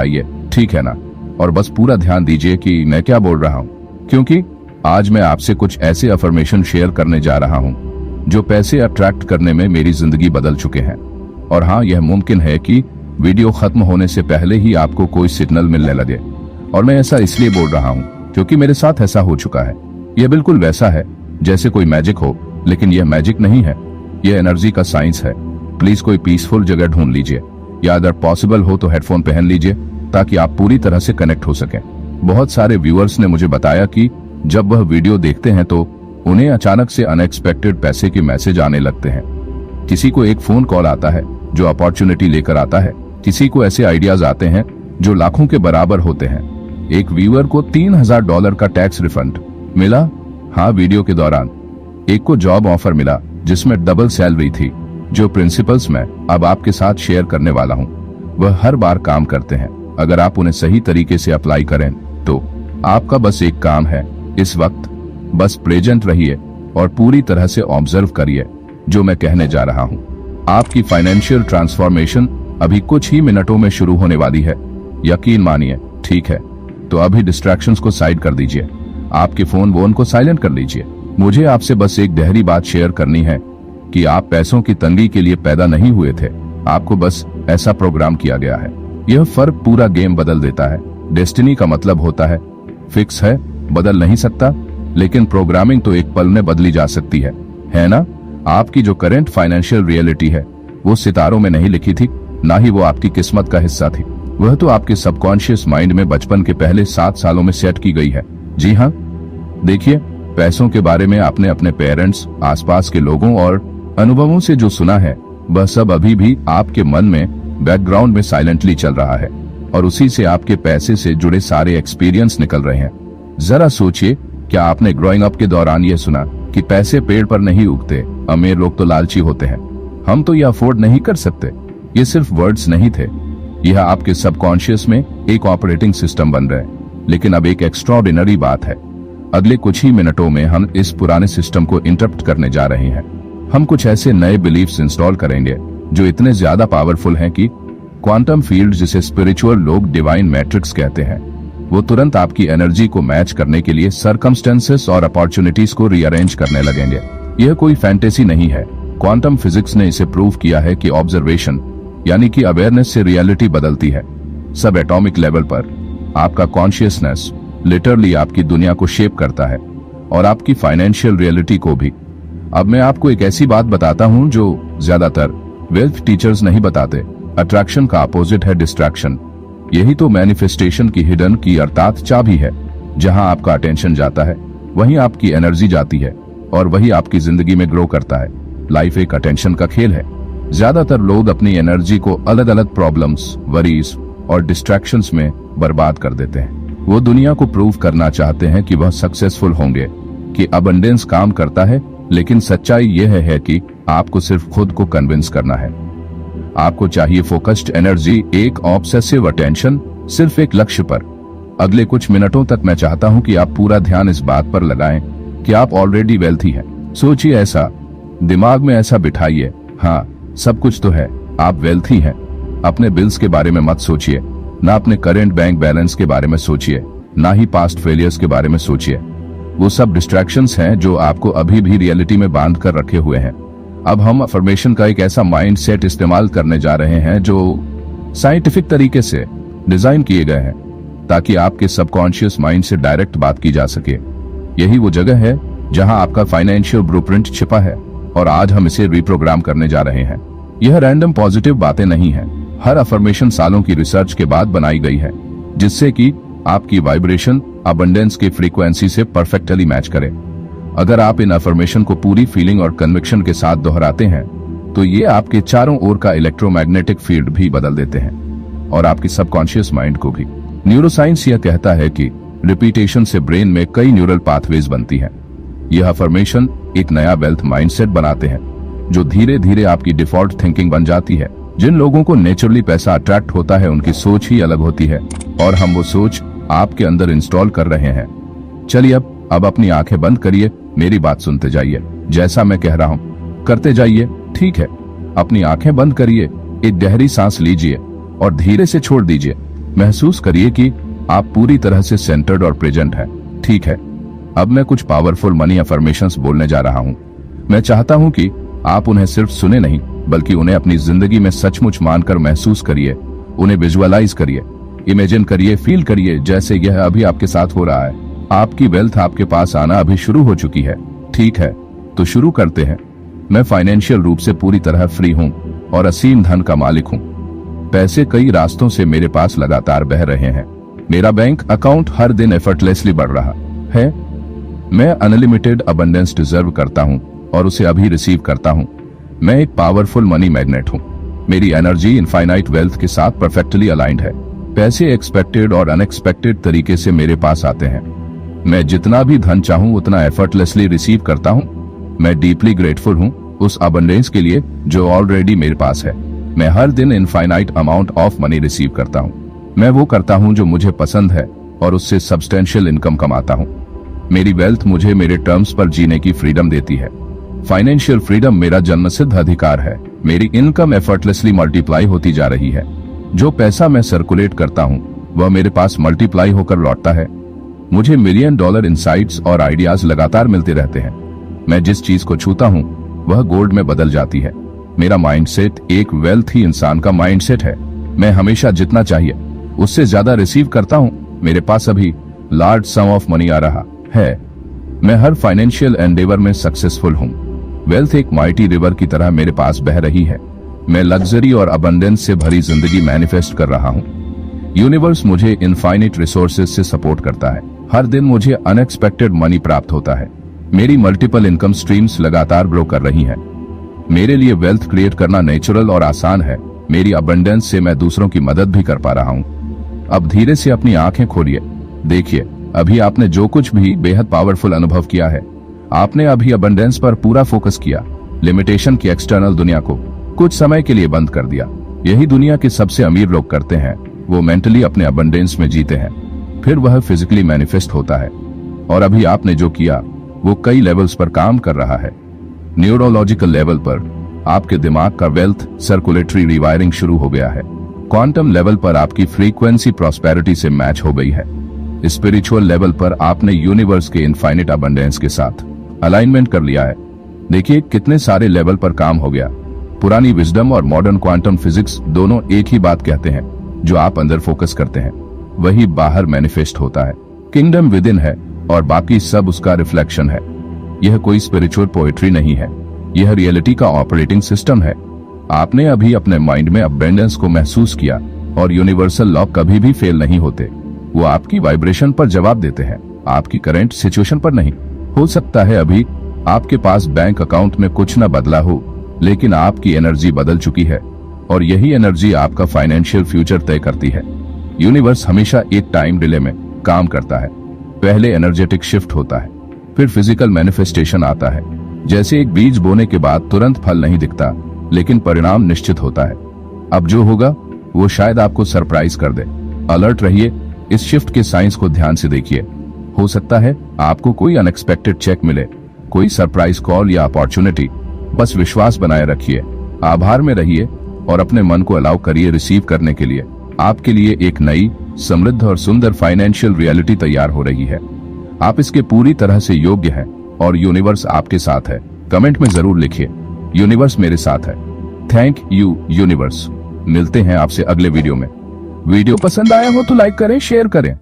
आइए, ठीक है ना? और बस पूरा ध्यान दीजिए कि मैं क्या बोल रहा हूँ, क्योंकि आज मैं आपसे कुछ ऐसे अफर्मेशन शेयर करने जा रहा हूँ जो पैसे अट्रैक्ट करने में मेरी जिंदगी बदल चुके हैं। और हाँ, यह मुमकिन है कि वीडियो खत्म होने से पहले ही आपको कोई सिग्नल मिलने लगे। और मैं ऐसा इसलिए बोल रहा हूँ क्योंकि मेरे साथ ऐसा हो चुका है। यह बिल्कुल वैसा है जैसे कोई मैजिक हो, लेकिन यह मैजिक नहीं है, यह एनर्जी का साइंस है। प्लीज कोई पीसफुल जगह ढूंढ लीजिए, या अगर पॉसिबल हो तो हेडफोन पहन लीजिए ताकि आप पूरी तरह से कनेक्ट हो सकें। बहुत सारे व्यूअर्स ने मुझे बताया कि जब वह वीडियो देखते हैं तो उन्हें अचानक से अनएक्सपेक्टेड पैसे के मैसेज आने लगते हैं। किसी को एक फोन कॉल आता है जो अपॉर्चुनिटी लेकर आता है, किसी को ऐसे आइडियाज आते हैं जो लाखों के बराबर होते हैं। एक व्यूअर को $3000 का टैक्स रिफंड मिला, हाँ, वीडियो के दौरान। एक को जॉब ऑफर मिला जिसमें डबल सैलरी थी। जो प्रिंसिपल्स मैं अब आपके साथ शेयर करने वाला हूँ वह हर बार काम करते हैं अगर आप उन्हें सही तरीके से अप्लाई करें तो। आपका बस एक काम है, इस वक्त बस प्रेजेंट रहिए और पूरी तरह से ऑब्जर्व करिए जो मैं कहने जा रहा हूँ। आपकी फाइनेंशियल ट्रांसफॉर्मेशन अभी कुछ ही मिनटों में शुरू होने वाली है, यकीन मानिए, ठीक है? तो अभी डिस्ट्रैक्शंस को साइड कर दीजिए, आपके फोन को साइलेंट कर लीजिए। मुझे आपसे बस एक गहरी बात शेयर करनी है कि आप पैसों की तंगी के लिए पैदा नहीं हुए थे, आपको बस ऐसा प्रोग्राम किया गया है। यह फर्क पूरा गेम बदल देता है। डेस्टिनी का मतलब होता है फिक्स है, बदल नहीं सकता, लेकिन प्रोग्रामिंग तो एक पल में बदली जा सकती है ना? आपकी जो करंट फाइनेंशियल रियलिटी है वो सितारों में नहीं लिखी थी, ना ही वो आपकी किस्मत का हिस्सा थी। वह तो आपके सबकॉन्शियस माइंड में बचपन के पहले 7 सालों में सेट की गई है। जी हाँ, देखिए, पैसों के बारे में आपने अपने पेरेंट्स, आसपास के लोगों और अनुभवों से जो सुना है वह सब अभी भी आपके मन में बैकग्राउंड में साइलेंटली चल रहा है, और उसी से आपके पैसे से जुड़े सारे एक्सपीरियंस निकल रहे हैं। जरा सोचिए, क्या आपने ग्रोइंग अप के दौरान यह सुना कि पैसे पेड़ पर नहीं उगते, अमीर लोग तो लालची होते हैं, हम तो ये अफोर्ड नहीं कर सकते? ये सिर्फ वर्ड्स नहीं थे, यह आपके सबकॉन्शियस में एक ऑपरेटिंग सिस्टम बन रहे हैं। लेकिन अब एक एक्स्ट्राऑर्डिनरी बात है, अगले कुछ ही मिनटों में हम इस पुराने सिस्टम को इंटरप्ट करने जा रहे हैं। हम कुछ ऐसे नए बिलीफ्स इंस्टॉल करेंगे जो इतने ज्यादा पावरफुल हैं कि क्वांटम फील्ड, जिसे स्पिरिचुअल लोग डिवाइन मैट्रिक्स कहते हैं, वो तुरंत आपकी एनर्जी को मैच करने के लिए सर्कमस्टेंसेस और अपॉर्चुनिटीज को रीअरेंज करने लगेंगे। यह कोई फैंटेसी नहीं है, क्वांटम फिजिक्स ने इसे प्रूव किया है कि ऑब्जर्वेशन यानी कि अवेयरनेस से रियलिटी बदलती है। सब एटॉमिक लेवल पर आपका कॉन्शियसनेस लिटरली आपकी दुनिया को शेप करता है, और आपकी फाइनेंशियल रियलिटी को भी। अब मैं आपको एक ऐसी बात बताता हूं जो ज्यादातर वेल्थ टीचर्स नहीं बताते। अट्रैक्शन का अपोजिट है डिस्ट्रैक्शन। यही तो मैनिफेस्टेशन की हिडन की अर्थात चाबी है। जहां आपका अटेंशन जाता है वहीं आपकी एनर्जी जाती है, और वही आपकी जिंदगी में ग्रो करता है। लाइफ एक अटेंशन का खेल है। ज्यादातर लोग अपनी एनर्जी को अलग अलग प्रॉब्लम्स, वरीज और डिस्ट्रैक्शंस में बर्बाद कर देते हैं। वो दुनिया को प्रूव करना चाहते हैं कि वह सक्सेसफुल होंगे, कि अबंडेंस काम करता है, लेकिन सच्चाई यह है कि आपको सिर्फ खुद को कन्विंस करना है। आपको चाहिए फोकस्ड एनर्जी, एक ऑब्सेसिव अटेंशन, सिर्फ एक लक्ष्य पर। अगले कुछ मिनटों तक मैं चाहता हूं कि आप पूरा ध्यान इस बात पर लगाएं कि आप ऑलरेडी वेल्थी हैं। सोचिए ऐसा, दिमाग में ऐसा बिठाइए, हाँ, सब कुछ तो है, आप वेल्थी हैं। अपने बिल्स के बारे में मत सोचिए, ना अपने करंट बैंक बैलेंस के बारे में सोचिए, ना ही पास्ट फेलियर्स के बारे में सोचिए। वो सब डिस्ट्रैक्शंस हैं जो आपको अभी भी रियलिटी में बांध कर रखे हुए हैं। अब हम अफर्मेशन का एक ऐसा माइंड सेट इस्तेमाल करने जा रहे हैं जो साइंटिफिक तरीके से डिजाइन किए गए हैं ताकि आपके सबकॉन्शियस माइंड से डायरेक्ट बात की जा सके। यही वो जगह है जहां आपका फाइनेंशियल ब्लूप्रिंट छिपा है, और आज हम इसे रिप्रोग्राम करने जा रहे हैं। यह रैंडम पॉजिटिव बातें नहीं है। हर अफर्मेशन सालों की रिसर्च के बाद बनाई गई है, जिससे कि आपकी वाइब्रेशन अबंडेंस की फ्रीक्वेंसी से परफेक्टली मैच करे। अगर आप इन अफर्मेशन को पूरी फीलिंग और कन्विक्शन के साथ दोहराते हैं तो ये आपके चारों ओर का इलेक्ट्रोमैग्नेटिक फील्ड भी बदल देते हैं, और आपकी सबकॉन्शियस माइंड को भी। न्यूरोसाइंस यह कहता है कि रिपीटेशन से ब्रेन में कई न्यूरल पाथवेज बनती हैं। यह अफर्मेशन एक नया वेल्थ माइंडसेट बनाते हैं जो धीरे धीरे आपकी डिफॉल्ट थिंकिंग बन जाती है। जिन लोगों को नेचुरली पैसा अट्रैक्ट होता है उनकी सोच ही अलग होती है, और हम वो सोच आपके अंदर इंस्टॉल कर रहे हैं। चलिए अब अपनी आंखें बंद करिए, मेरी बात सुनते जाइए। जैसा मैं कह रहा हूँ करते जाइए, ठीक है? अपनी आंखें बंद करिए, एक गहरी सांस लीजिए और धीरे से छोड़ दीजिए। महसूस करिए कि आप पूरी तरह से सेंटर्ड और प्रेजेंट हैं। ठीक है, अब मैं कुछ पावरफुल मनी अफर्मेशंस बोलने जा रहा हूं। मैं चाहता हूं कि आप उन्हें सिर्फ सुने नहीं, बल्कि उन्हें अपनी जिंदगी में सचमुच मानकर महसूस करिए। उन्हें विजुअलाइज करिए, इमेजिन करिए, फील करिए जैसे यह अभी आपके साथ हो रहा है। आपकी वेल्थ आपके पास आना अभी शुरू हो चुकी है। ठीक है, तो शुरू करते हैं। मैं फाइनेंशियल रूप से पूरी तरह फ्री हूं और असीम धन का मालिक हूं। पैसे कई रास्तों से मेरे पास लगातार बह रहे हैं। मेरा बैंक अकाउंट हर दिन एफर्टलेसली बढ़ रहा है। मैं अनलिमिटेड अबंडेंस डिजर्व करता हूं और उसे अभी रिसीव करता हूं। मैं एक पावरफुल मनी मैग्नेट हूं। मेरी एनर्जी इनफाइनाइट वेल्थ के साथ परफेक्टली अलाइंड है। पैसे एक्सपेक्टेड और अनएक्सपेक्टेड तरीके से मेरे पास आते हैं। मैं जितना भी धन चाहूं उतना एफर्टलेसली रिसीव करता हूं। मैं डीपली ग्रेटफुल हूं उस अबंडेंस के लिए जो ऑलरेडी मेरे पास है। मैं हर दिन infinite amount of money receive करता हूं। मैं वो करता हूं जो मुझे पसंद है और उससे सब्सटेंशियल इनकम कमाता हूं। मेरी वेल्थ मुझे मेरे टर्म्स पर जीने की फ्रीडम देती है। फाइनेंशियल फ्रीडम मेरा जन्मसिद्ध अधिकार है। मेरी इनकम एफर्टलेसली मल्टीप्लाई होती जा रही है। जो पैसा मैं सर्कुलेट करता हूं वह मेरे पास मल्टीप्लाई होकर लौटता है। मुझे $1 मिलियन इनसाइट्स और आइडियाज लगातार मिलते रहते हैं। मैं जिस चीज को छूता हूं वह गोल्ड में बदल जाती है। मेरा माइंडसेट एक वेल्थी इंसान का माइंडसेट है। मैं हमेशा जितना चाहिए उससे ज्यादा रिसीव करता हूं। मेरे पास अभी लार्ज सम ऑफ मनी आ रहा है। मैं हर फाइनेंशियल एंडेवर में सक्सेसफुल हूं। वेल्थ एक माइटी रिवर की तरह मेरे पास बह रही है। मैं लग्जरी और अबंडेंस से भरी जिंदगी मैनिफेस्ट कर रहा हूं। यूनिवर्स मुझे इनफाइनिट रिसोर्सेज से सपोर्ट करता है। हर दिन मुझे अनएक्सपेक्टेड मनी प्राप्त होता है। मेरी मल्टीपल इनकम स्ट्रीम्स लगातार ग्रो कर रही हैं। मेरे लिए वेल्थ क्रिएट करना नेचुरल और आसान है। मेरी अबंडेंस से मैं दूसरों की मदद भी कर पा रहा हूं। अब धीरे से अपनी आंखें खोलिए। देखिए, अभी आपने जो कुछ भी बेहद पावरफुल अनुभव किया है, आपने अभी अबंडेंस पर पूरा फोकस किया। लिमिटेशन की एक्सटर्नल दुनिया को कुछ समय के लिए बंद कर दिया। यही दुनिया के सबसे अमीर लोग करते हैं। वो मेंटली अपने अबंडेंस में जीते हैं, फिर वह फिजिकली मैनिफेस्ट होता है। और अभी आपने जो किया वो कई लेवल्स पर काम कर रहा है। न्यूरोलॉजिकल लेवल पर आपके दिमाग का वेल्थ सर्कुलेटरी रिवायरिंग शुरू हो गया है। क्वांटम लेवल पर आपकी फ्रीक्वेंसी प्रॉस्पेरिटी से मैच हो गई है। स्पिरिचुअल लेवल पर आपने यूनिवर्स के इनफाइनिट अबंडेंस के साथ अलाइनमेंट कर लिया है। देखिए कितने सारे लेवल पर काम हो गया। पुरानी विजडम और मॉडर्न क्वांटम फिजिक्स दोनों एक ही बात कहते हैं। जो आप अंदर फोकस करते हैं वही बाहर मैनिफेस्ट होता है। किंगडम विद इन है और बाकी सब उसका रिफ्लेक्शन है। यह कोई स्पिरिचुअल पोएट्री नहीं है, यह रियलिटी का ऑपरेटिंग सिस्टम है। आपने अभी अपने माइंड में अबंडेंस को महसूस किया और यूनिवर्सल लॉ कभी भी फेल नहीं होते। वो आपकी वाइब्रेशन पर जवाब देते हैं, आपकी करंट सिचुएशन पर नहीं। हो सकता है अभी आपके पास बैंक अकाउंट में कुछ न बदला हो, लेकिन आपकी एनर्जी बदल चुकी है और यही एनर्जी आपका फाइनेंशियल फ्यूचर तय करती है। यूनिवर्स हमेशा एक टाइम डिले में काम करता है। पहले एनर्जेटिक शिफ्ट होता है, फिर फिजिकल मैनिफेस्टेशन आता है। जैसे एक बीज बोने के बाद तुरंत फल नहीं दिखता, लेकिन परिणाम निश्चित होता है। अब जो होगा वो शायद आपको सरप्राइज कर दे। अलर्ट रहिए, इस शिफ्ट के साइंस को ध्यान से देखिए। हो सकता है आपको कोई अनएक्सपेक्टेड चेक मिले, कोई सरप्राइज कॉल या अपॉर्चुनिटी। बस विश्वास बनाए रखिए, आभार में रहिए और अपने मन को अलाउ करिए रिसीव करने के लिए। आपके लिए एक नई, समृद्ध और सुंदर फाइनेंशियल रियलिटी तैयार हो रही है। आप इसके पूरी तरह से योग्य हैं और यूनिवर्स आपके साथ है। कमेंट में जरूर लिखिए, यूनिवर्स मेरे साथ है। Thank you universe. मिलते हैं आपसे अगले वीडियो में। वीडियो पसंद आया हो तो लाइक करें, शेयर करें।